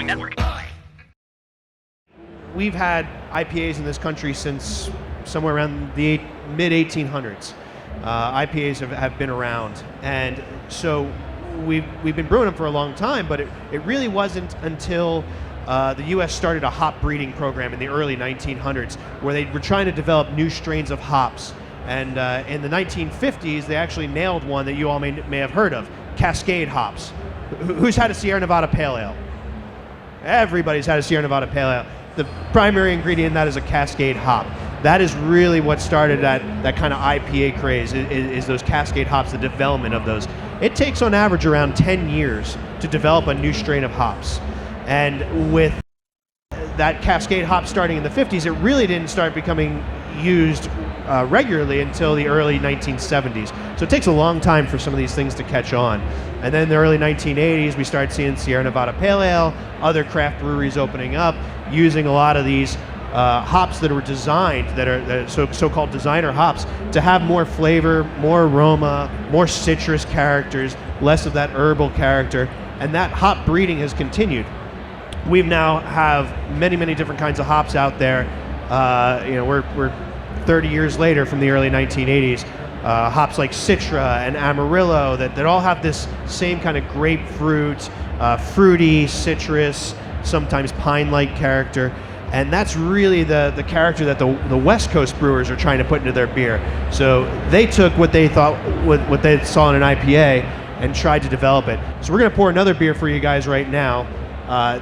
Network. We've had IPAs in this country since somewhere around the mid-1800s. IPAs have been around, and so we've been brewing them for a long time, but it really wasn't until the U.S. started a hop breeding program in the early 1900s, where they were trying to develop new strains of hops. And in the 1950s, they actually nailed one that you all may have heard of, Cascade hops. Who's had a Sierra Nevada Pale Ale? Everybody's had a Sierra Nevada Pale Ale. The primary ingredient in that is a Cascade hop. That is really what started that kind of IPA craze, is those Cascade hops, the development of those. It takes on average around 10 years to develop a new strain of hops. And with that Cascade hop starting in the 50s, it really didn't start becoming used regularly until the early 1970s. So it takes a long time for some of these things to catch on. And then in the early 1980s, we started seeing Sierra Nevada Pale Ale, other craft breweries opening up, using a lot of these hops that were designed, that are so-called designer hops, to have more flavor, more aroma, more citrus characters, less of that herbal character. And that hop breeding has continued. We now have many different kinds of hops out there. We're 30 years later from the early 1980s. Hops like Citra and Amarillo that all have this same kind of grapefruit, fruity, citrus, sometimes pine-like character. And that's really the character that the West Coast brewers are trying to put into their beer. So they took what they thought, what they saw in an IPA, and tried to develop it. So we're going to pour another beer for you guys right now.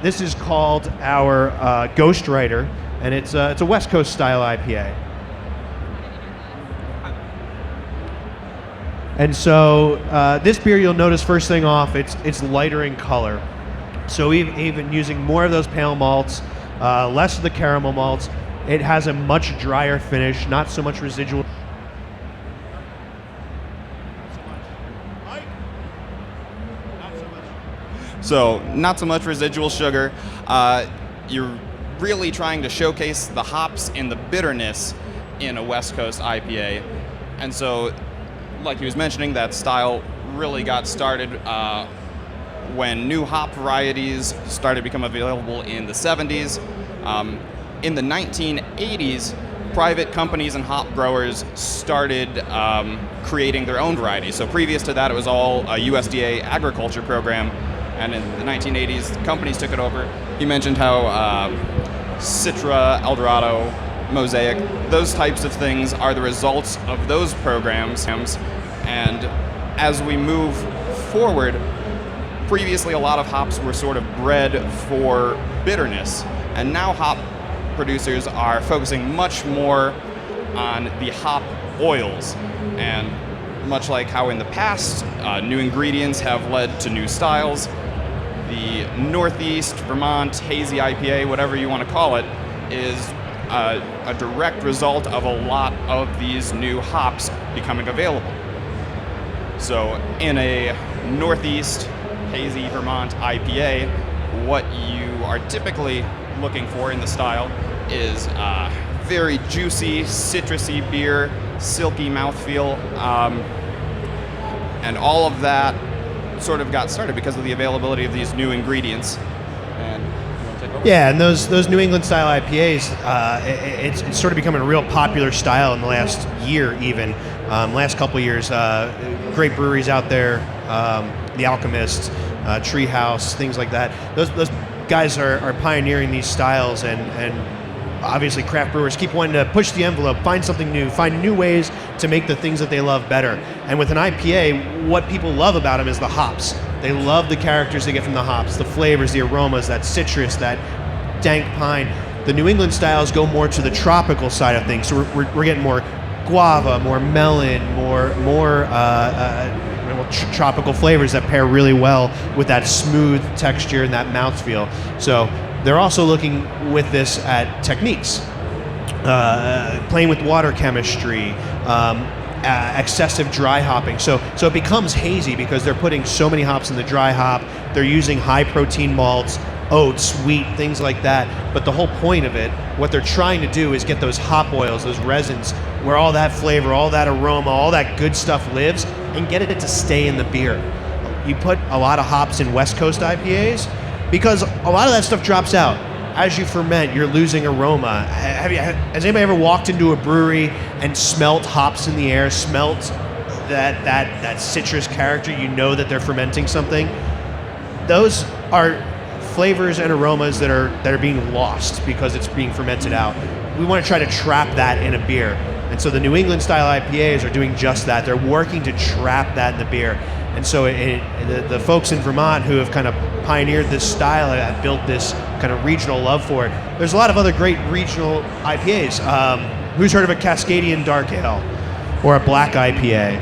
This is called our Ghostwriter, and it's a West Coast style IPA. And so this beer, you'll notice first thing off, it's lighter in color. So we've been using more of those pale malts, less of the caramel malts. It has a much drier finish, not so much residual. So not so much residual sugar. You're really trying to showcase the hops and the bitterness in a West Coast IPA. And so, like he was mentioning, that style really got started when new hop varieties started to become available in the 70s. In the 1980s, private companies and hop growers started creating their own varieties. So previous to that, it was all a USDA agriculture program. And in the 1980s, companies took it over. You mentioned how Citra, Eldorado, Mosaic, those types of things are the results of those programs. And as we move forward, previously a lot of hops were sort of bred for bitterness. And now hop producers are focusing much more on the hop oils. And much like how in the past, new ingredients have led to new styles, the Northeast Vermont Hazy IPA, whatever you want to call it, is a direct result of a lot of these new hops becoming available. So in a Northeast Hazy Vermont IPA, what you are typically looking for in the style is very juicy, citrusy beer, silky mouthfeel, and all of that sort of got started because of the availability of these new ingredients. And you want to take over? Yeah, and those New England style IPAs, it's sort of becoming a real popular style in the last year even. Last couple of years, great breweries out there, The Alchemist, Treehouse, things like that. Those guys are pioneering these styles, and obviously craft brewers keep wanting to push the envelope, find something new, find new ways to make the things that they love better. And with an IPA, what people love about them is the hops. They love the characters they get from the hops, the flavors, the aromas, that citrus, that dank pine. The New England styles go more to the tropical side of things. So we're getting more guava, more melon, more tropical flavors that pair really well with that smooth texture and that mouthfeel. So they're also looking with this at techniques, playing with water chemistry, excessive dry hopping. So it becomes hazy because they're putting so many hops in the dry hop. They're using high protein malts, oats, wheat, things like that. But the whole point of it, what they're trying to do is get those hop oils, those resins, where all that flavor, all that aroma, all that good stuff lives, and get it to stay in the beer. You put a lot of hops in West Coast IPAs, because a lot of that stuff drops out. As you ferment, you're losing aroma. Has anybody ever walked into a brewery and smelt hops in the air, smelt that citrus character? You know that they're fermenting something. Those are flavors and aromas that are being lost because it's being fermented out. We want to try to trap that in a beer. And so the New England style IPAs are doing just that. They're working to trap that in the beer. And so the folks in Vermont who have kind of pioneered this style have built this kind of regional love for it. There's a lot of other great regional IPAs. Who's heard of a Cascadian Dark Ale or a black IPA?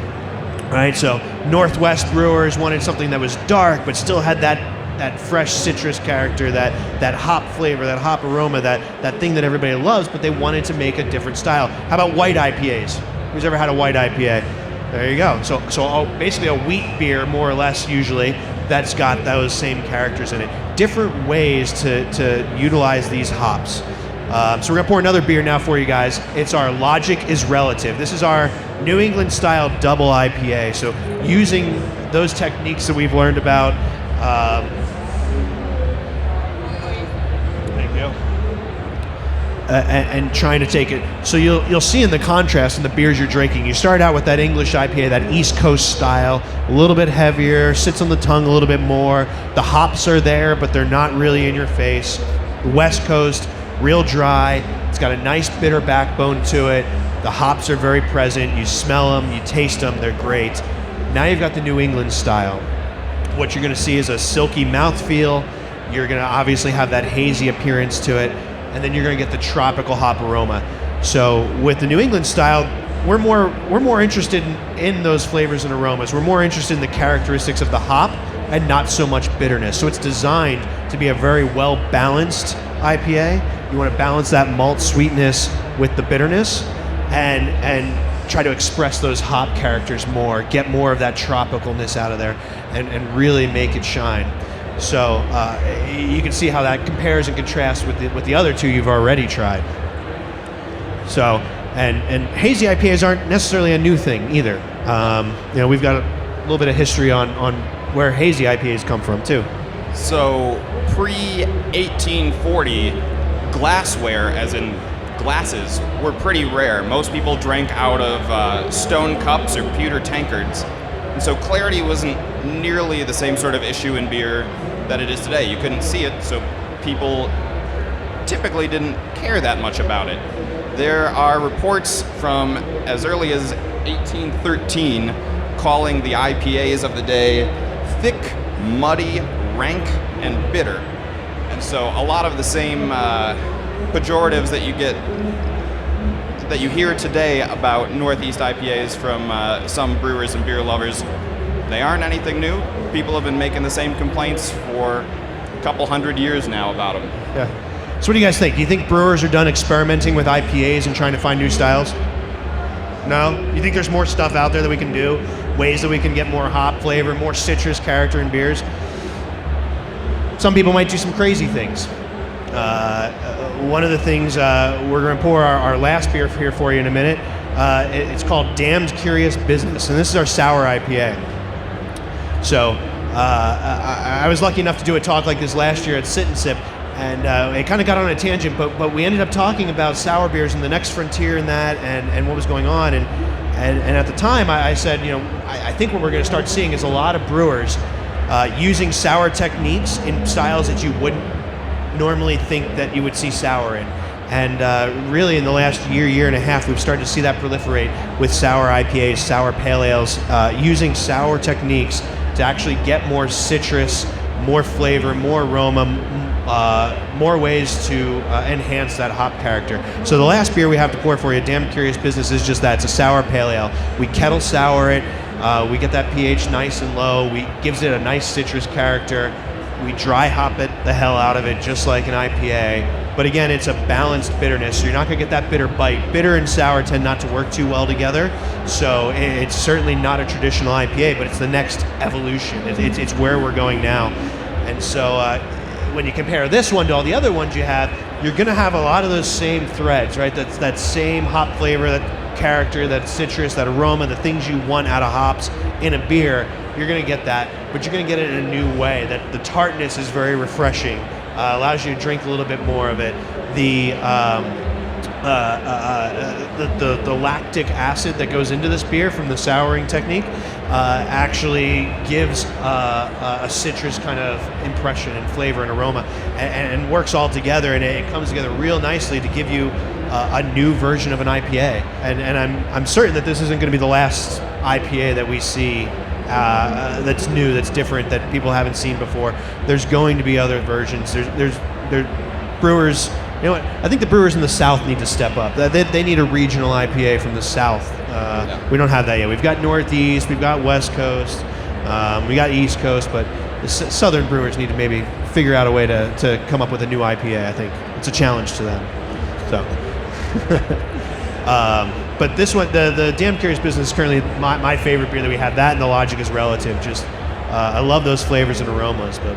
Right. So Northwest Brewers wanted something that was dark but still had that fresh citrus character, that hop flavor, that hop aroma, that thing that everybody loves, but they wanted to make a different style. How about white IPAs? Who's ever had a white IPA? There you go. So basically a wheat beer, more or less, usually, that's got those same characters in it. Different ways to utilize these hops. So we're going to pour another beer now for you guys. It's our Logic is Relative. This is our New England style double IPA. So using those techniques that we've learned about, and trying to take it. So you'll see in the contrast in the beers you're drinking. You start out with that English IPA, that East Coast style, a little bit heavier, sits on the tongue a little bit more. The hops are there, but they're not really in your face. West Coast, real dry. It's got a nice bitter backbone to it. The hops are very present. You smell them, you taste them, they're great. Now you've got the New England style. What you're going to see is a silky mouthfeel. You're going to obviously have that hazy appearance to it. And then you're going to get the tropical hop aroma. So with the New England style, we're more interested in those flavors and aromas. We're more interested in the characteristics of the hop and not so much bitterness. So it's designed to be a very well-balanced IPA. You want to balance that malt sweetness with the bitterness and try to express those hop characters more, get more of that tropicalness out of there and really make it shine. So you can see how that compares and contrasts with the other two you've already tried. So, and hazy IPAs aren't necessarily a new thing either. We've got a little bit of history on where hazy IPAs come from too. So pre-1840, glassware, as in glasses, were pretty rare. Most people drank out of stone cups or pewter tankards. And so clarity wasn't nearly the same sort of issue in beer that it is today. You couldn't see it, so people typically didn't care that much about it. There are reports from as early as 1813 calling the IPAs of the day thick, muddy, rank, and bitter. And so a lot of the same pejoratives that you hear today about Northeast IPAs from some brewers and beer lovers, they aren't anything new. People have been making the same complaints for a couple hundred years now about them. Yeah. So what do you guys think? Do you think brewers are done experimenting with IPAs and trying to find new styles? No? You think there's more stuff out there that we can do? Ways that we can get more hop flavor, more citrus character in beers? Some people might do some crazy things. One of the things, we're going to pour our last beer here for you in a minute. It's called Damned Curious Business, and this is our sour IPA. So I was lucky enough to do a talk like this last year at Sit and Sip, and it kind of got on a tangent, but we ended up talking about sour beers and the next frontier in that and what was going on. And at the time, I said, I think what we're going to start seeing is a lot of brewers using sour techniques in styles that you wouldn't normally think that you would see sour in. And really in the last year and a half, we've started to see that proliferate with sour IPAs, sour pale ales, using sour techniques to actually get more citrus, more flavor, more aroma, more ways to enhance that hop character. So the last beer we have to pour for you, Damn Curious Business, is just that. It's a sour pale ale. We kettle sour it. We get that pH nice and low. Gives it a nice citrus character. We dry hop it the hell out of it, just like an IPA. But again, it's a balanced bitterness, so you're not going to get that bitter bite. Bitter and sour tend not to work too well together, so it's certainly not a traditional IPA, but it's the next evolution. It's where we're going now. And so when you compare this one to all the other ones you have, you're going to have a lot of those same threads, right? That's that same hop flavor, that character, that citrus, that aroma, the things you want out of hops in a beer. you're going to get that, but you're going to get it in a new way. That the tartness is very refreshing, allows you to drink a little bit more of it. The lactic acid that goes into this beer from the souring technique actually gives a citrus kind of impression and flavor and aroma, and works all together, and it comes together real nicely to give you a new version of an IPA. And I'm certain that this isn't going to be the last IPA that we see that's new, that's different, that people haven't seen before. There's going to be other versions. There's brewers. You know what? I think the brewers in the South need to step up. They need a regional IPA from the South. We don't have that yet. We've got Northeast, we've got West Coast, we got East Coast, but the Southern brewers need to maybe figure out a way to come up with a new IPA. I think it's a challenge to them. So, but this one, the Damn Curious Business is currently my favorite beer that we have. That and the Logic is Relative. Just I love those flavors and aromas, but.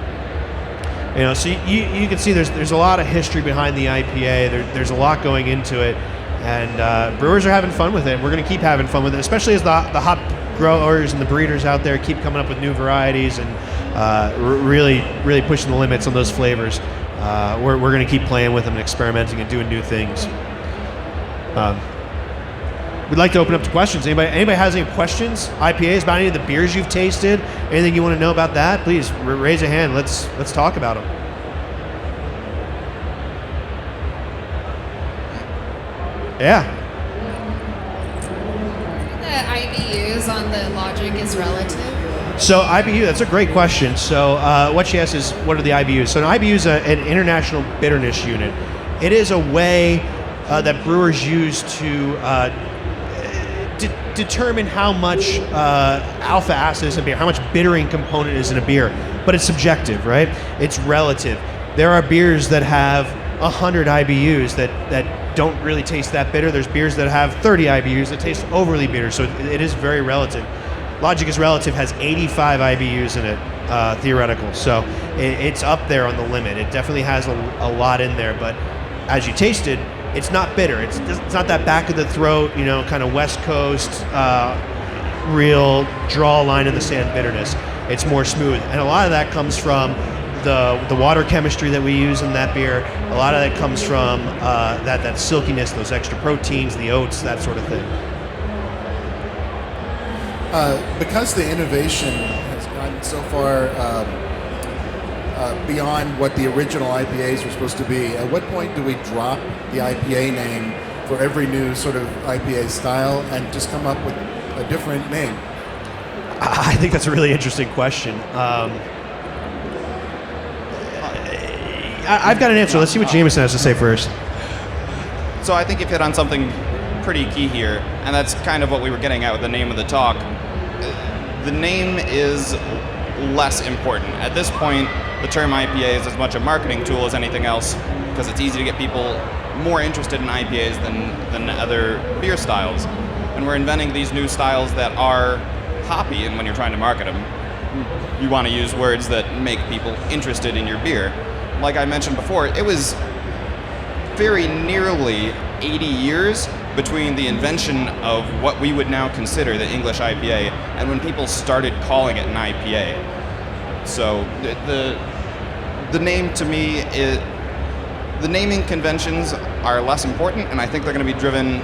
You know, so you can see there's a lot of history behind the IPA. There's a lot going into it, and brewers are having fun with it. We're going to keep having fun with it, especially as the hop growers and the breeders out there keep coming up with new varieties and really pushing the limits on those flavors. We're going to keep playing with them and experimenting and doing new things. We'd like to open up to questions. Anybody has any questions? IPAs about any of the beers you've tasted? Anything you want to know about that? Please raise a hand. Let's talk about them. Yeah. The IBUs on the Logic is relative. So IBU, that's a great question. So what she asked is, what are the IBUs? So an IBU is an international bitterness unit. It is a way that brewers use to determine how much alpha acid is in a beer, how much bittering component is in a beer. But it's subjective, right? It's relative. There are beers that have 100 IBUs that don't really taste that bitter. There's beers that have 30 IBUs that taste overly bitter. So it is very relative. Logic is Relative has 85 IBUs in it, theoretical. So it's up there on the limit. It definitely has a lot in there. But as you taste it, it's not bitter. It's not that back of the throat, you know, kind of West Coast, real draw line in the sand bitterness. It's more smooth, and a lot of that comes from the water chemistry that we use in that beer. A lot of that comes from that silkiness, those extra proteins, the oats, that sort of thing. Because the innovation has gone so far beyond what the original IPAs were supposed to be, at what point do we drop the IPA name for every new sort of IPA style and just come up with a different name? I think that's a really interesting question. I've got an answer. Let's see what Jameson has to say first. So I think you've hit on something pretty key here, and that's kind of what we were getting at with the name of the talk. The name is less important. At this point, the term IPA is as much a marketing tool as anything else, because it's easy to get people more interested in IPAs than other beer styles. And we're inventing these new styles that are hoppy, and when you're trying to market them, you want to use words that make people interested in your beer. Like I mentioned before, it was very nearly 80 years between the invention of what we would now consider the English IPA and when people started calling it an IPA. So the name to me is, the naming conventions are less important, and I think they're going to be driven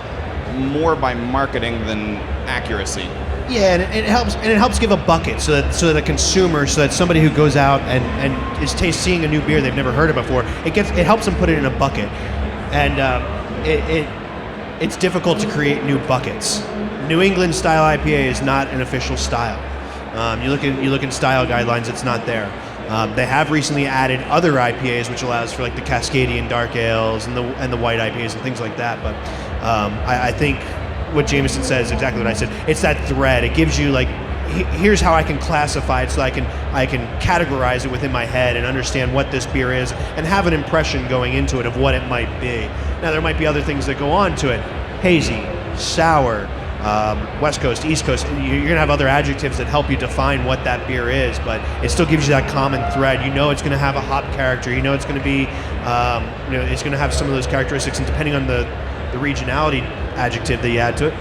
more by marketing than accuracy. Yeah, and it helps give a bucket so that a consumer, so that somebody who goes out and is seeing a new beer they've never heard of before, it helps them put it in a bucket, and it's difficult to create new buckets. New England style IPA is not an official style. You look in style guidelines, it's not there. They have recently added other IPAs, which allows for like the Cascadian dark ales and the white IPAs and things like that. But I think what Jameson said is exactly what I said. It's that thread. It gives you like, here's how I can classify it, so I can categorize it within my head and understand what this beer is and have an impression going into it of what it might be. Now there might be other things that go on to it: hazy, sour, West Coast, East Coast. You're gonna have other adjectives that help you define what that beer is, but it still gives you that common thread. You know it's gonna have a hop character. You know it's gonna be, it's gonna have some of those characteristics, and depending on the regionality adjective that you add to it,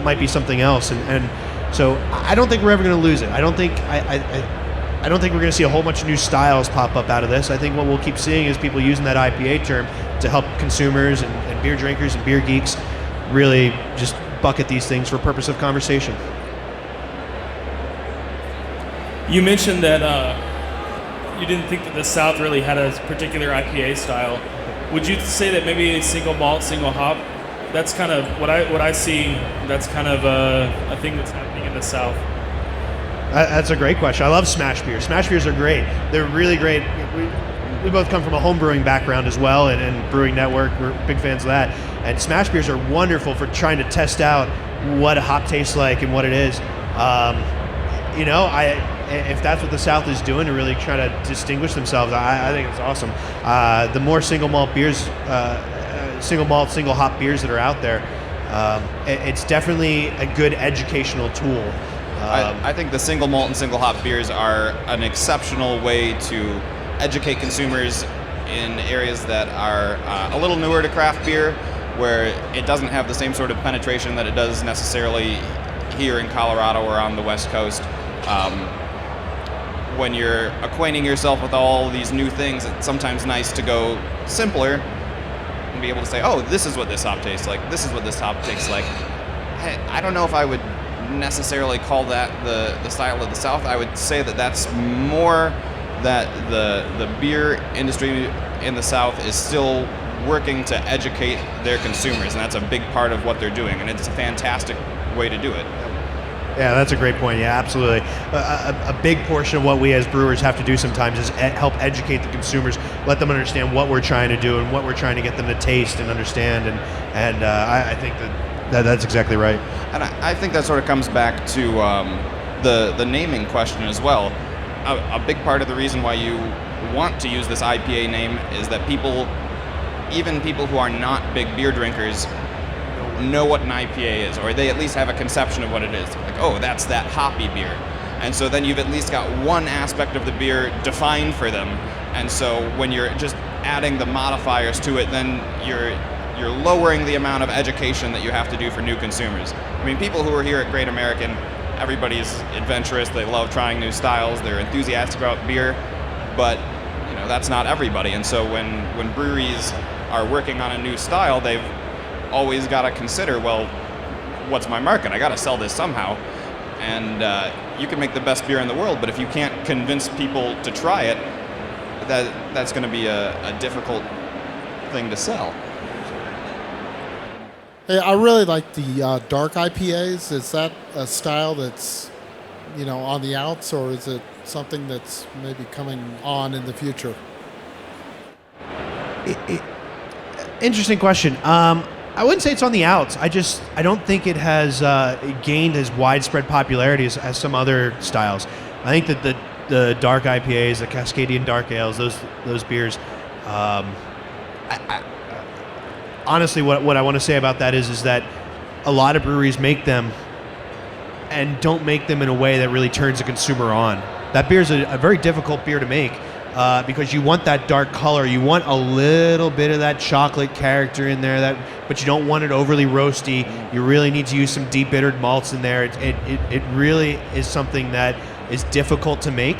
might be something else. And So I don't think we're ever going to lose it. I don't think I don't think we're going to see a whole bunch of new styles pop up out of this. I think what we'll keep seeing is people using that IPA term to help consumers and beer drinkers and beer geeks really just bucket these things for purpose of conversation. You mentioned that you didn't think that the South really had a particular IPA style. Would you say that maybe single malt, single hop, that's kind of what I see, that's kind of a thing that's happening in the South? That's a great question. I love smash beers. Smash beers are great. They're really great. We both come from a home brewing background as well, and Brewing Network. We're big fans of that. And smash beers are wonderful for trying to test out what a hop tastes like and what it is. If that's what the South is doing to really try to distinguish themselves, I think it's awesome. The more single malt beers, single malt, single hop beers that are out there, it's definitely a good educational tool. I think the single malt and single hop beers are an exceptional way to educate consumers in areas that are a little newer to craft beer, where it doesn't have the same sort of penetration that it does necessarily here in Colorado or on the West Coast. When you're acquainting yourself with all these new things, it's sometimes nice to go simpler and be able to say, oh, this is what this hop tastes like, this is what this hop tastes like. I don't know if I would necessarily call that the style of the South. I would say that that's more that the beer industry in the South is still working to educate their consumers, and that's a big part of what they're doing, and it's a fantastic way to do it. Yeah, that's a great point. Yeah, absolutely. A big portion of what we as brewers have to do sometimes is help educate the consumers, let them understand what we're trying to do and what we're trying to get them to taste and understand, and I think that's exactly right. And I think that sort of comes back to the naming question as well. A big part of the reason why you want to use this IPA name is that even people who are not big beer drinkers, know what an IPA is, or they at least have a conception of what it is. Like, oh, that's that hoppy beer. And so then you've at least got one aspect of the beer defined for them. And so when you're just adding the modifiers to it, then you're lowering the amount of education that you have to do for new consumers. I mean, people who are here at Great American, everybody's adventurous, they love trying new styles, they're enthusiastic about beer, but that's not everybody. And so when breweries are working on a new style, they've always got to consider, well, what's my market? I got to sell this somehow. And you can make the best beer in the world, but if you can't convince people to try it, that's going to be a difficult thing to sell. Hey, I really like the dark IPAs. Is that a style that's, on the outs, or is it something that's maybe coming on in the future? Interesting question. I wouldn't say it's on the outs. I don't think it has gained as widespread popularity as some other styles. I think that the dark IPAs, the Cascadian dark ales, those beers, honestly, what I want to say about that is that a lot of breweries make them and don't make them in a way that really turns the consumer on. That beer is a very difficult beer to make because you want that dark color. You want a little bit of that chocolate character in there, but you don't want it overly roasty. You really need to use some deep bittered malts in there. It really is something that is difficult to make.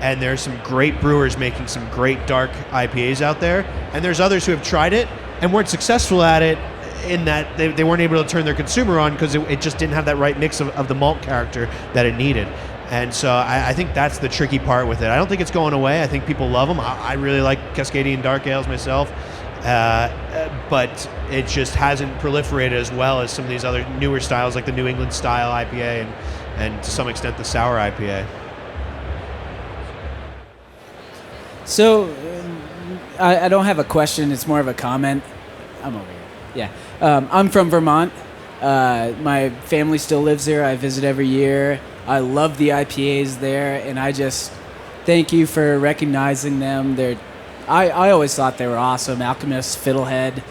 And there's some great brewers making some great dark IPAs out there. And there's others who have tried it and weren't successful at it, in that they weren't able to turn their consumer on because it just didn't have that right mix of the malt character that it needed. And so I think that's the tricky part with it. I don't think it's going away. I think people love them. I really like Cascadian dark ales myself, but it just hasn't proliferated as well as some of these other newer styles like the New England style IPA and to some extent the sour IPA. So I don't have a question. It's more of a comment. I'm over here. Yeah. I'm from Vermont. My family still lives there. I visit every year. I love the IPAs there, and I just thank you for recognizing them. I always thought they were awesome. Alchemist, Fiddlehead,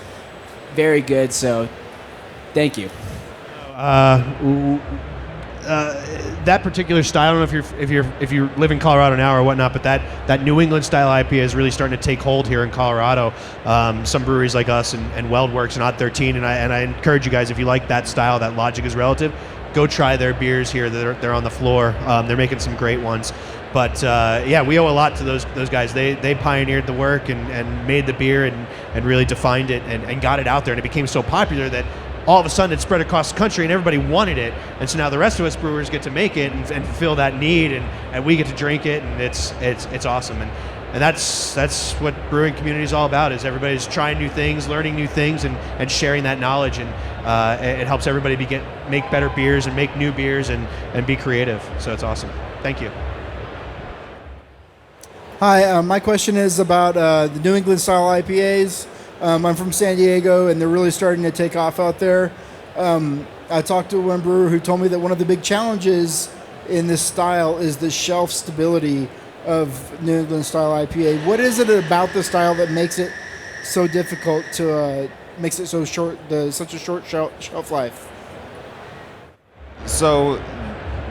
very good. So, thank you. That particular style, I don't know if you live in Colorado now or whatnot, but that New England style IPA is really starting to take hold here in Colorado. Some breweries like us and WeldWorks and Odd 13, and I encourage you guys, if you like that style, that Logic is Relative, go try their beers here. They're on the floor. They're making some great ones. But yeah, we owe a lot to those guys. They pioneered the work and made the beer and really defined it and got it out there. And it became so popular that all of a sudden it spread across the country and everybody wanted it. And so now the rest of us brewers get to make it and fulfill that need, and we get to drink it, and it's awesome. And that's what brewing community is all about, is everybody's trying new things, learning new things, and sharing that knowledge. And it helps everybody make better beers and make new beers and be creative. So it's awesome. Thank you. Hi, my question is about the New England style IPAs. I'm from San Diego, and they're really starting to take off out there. I talked to one brewer who told me that one of the big challenges in this style is the shelf stability of New England style IPA. What is it about the style that makes it so difficult to makes it so short, such a short shelf life? So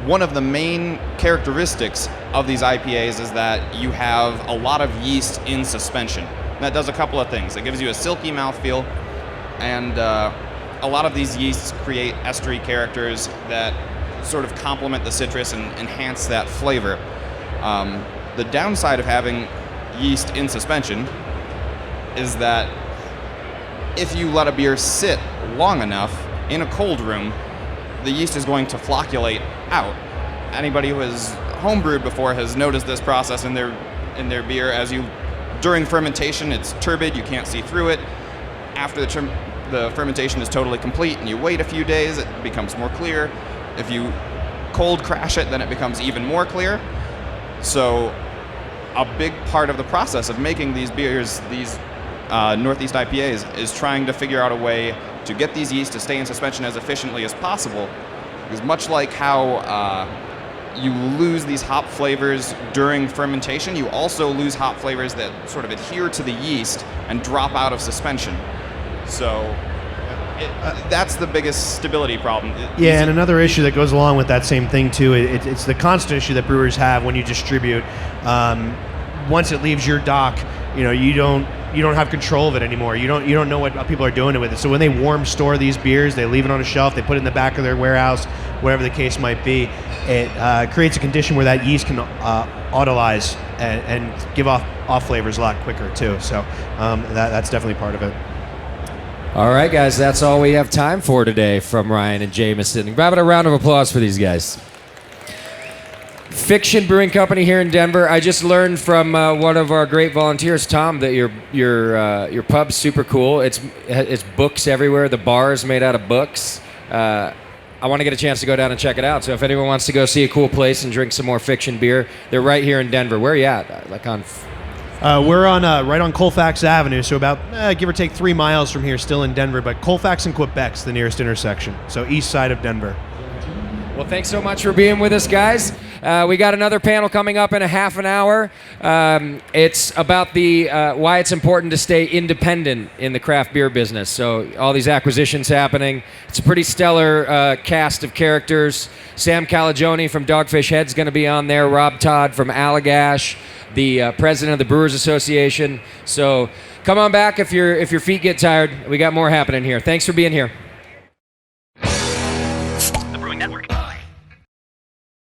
one of the main characteristics of these IPAs is that you have a lot of yeast in suspension. That does a couple of things. It gives you a silky mouthfeel, and a lot of these yeasts create estery characters that sort of complement the citrus and enhance that flavor. The downside of having yeast in suspension is that if you let a beer sit long enough in a cold room, the yeast is going to flocculate out. Anybody who has homebrewed before has noticed this process in their beer. During fermentation, it's turbid, you can't see through it. After the fermentation is totally complete and you wait a few days, it becomes more clear. If you cold crash it, then it becomes even more clear. So a big part of the process of making these beers, these Northeast IPAs, is trying to figure out a way to get these yeast to stay in suspension as efficiently as possible. Because much like how you lose these hop flavors during fermentation, you also lose hop flavors that sort of adhere to the yeast and drop out of suspension. So that's the biggest stability problem. Yeah, and another issue that goes along with that same thing too, it's the constant issue that brewers have when you distribute. Once it leaves your dock, you don't have control of it anymore. You don't know what people are doing with it. So when they warm store these beers, they leave it on a shelf, they put it in the back of their warehouse, whatever the case might be. It creates a condition where that yeast can autolyze and give off flavors a lot quicker too. So that's definitely part of it. All right, guys, that's all we have time for today from Ryan and Jameson. Grab it a round of applause for these guys. Fiction Brewing Company here in Denver. I just learned from one of our great volunteers, Tom, that your pub's super cool. It's books everywhere. The bar is made out of books. I want to get a chance to go down and check it out. So if anyone wants to go see a cool place and drink some more Fiction beer, they're right here in Denver. Where are you at? We're on right on Colfax Avenue, so about give or take 3 miles from here, still in Denver. But Colfax and Quebec's the nearest intersection, so east side of Denver. Well, thanks so much for being with us, guys. We got another panel coming up in a half an hour. It's about why it's important to stay independent in the craft beer business. So all these acquisitions happening. It's a pretty stellar cast of characters. Sam Calagione from Dogfish Head's going to be on there. Rob Todd from Allagash, the president of the Brewers Association. So come on back if your feet get tired. We got more happening here. Thanks for being here.